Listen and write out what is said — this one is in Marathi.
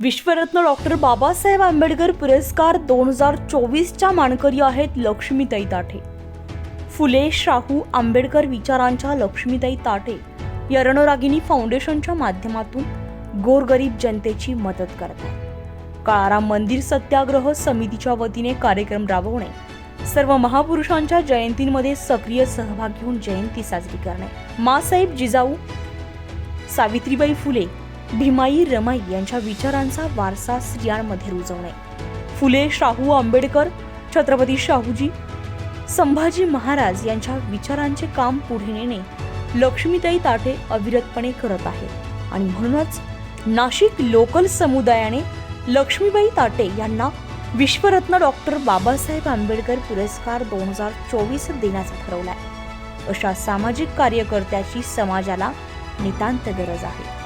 विश्वरत्न डॉक्टर बाबासाहेब आंबेडकर पुरस्कार 2024च्या मानकरी आहेत लक्ष्मीताई ताठे. फुले शाहू आंबेडकर विचारांच्या लक्ष्मीताई ताठे या रणरागिणी फाउंडेशनच्या माध्यमातून गोरगरीब जनतेची मदत करतात. काळाराम मंदिर सत्याग्रह समितीच्या वतीने कार्यक्रम राबवणे, सर्व महापुरुषांच्या जयंतींमध्ये सक्रिय सहभाग घेऊन जयंती साजरी करणे, माँसाहेब जिजाऊ, सावित्रीबाई फुले, भीमाई रमाई यांच्या विचारांचा वारसा स्त्रियांमध्ये रुजवणे, फुले शाहू आंबेडकर, छत्रपती शाहूजी, संभाजी महाराज यांच्या विचारांचे काम पुढे नेणे लक्ष्मीताई ताठे अविरतपणे करत आहेत. आणि म्हणूनच नाशिक लोकल समुदायाने लक्ष्मीबाई ताठे यांना विश्वरत्न डॉक्टर बाबासाहेब आंबेडकर पुरस्कार 2024 देण्याचा ठरवलाय. अशा सामाजिक कार्यकर्त्याची समाजाला नितांत गरज आहे.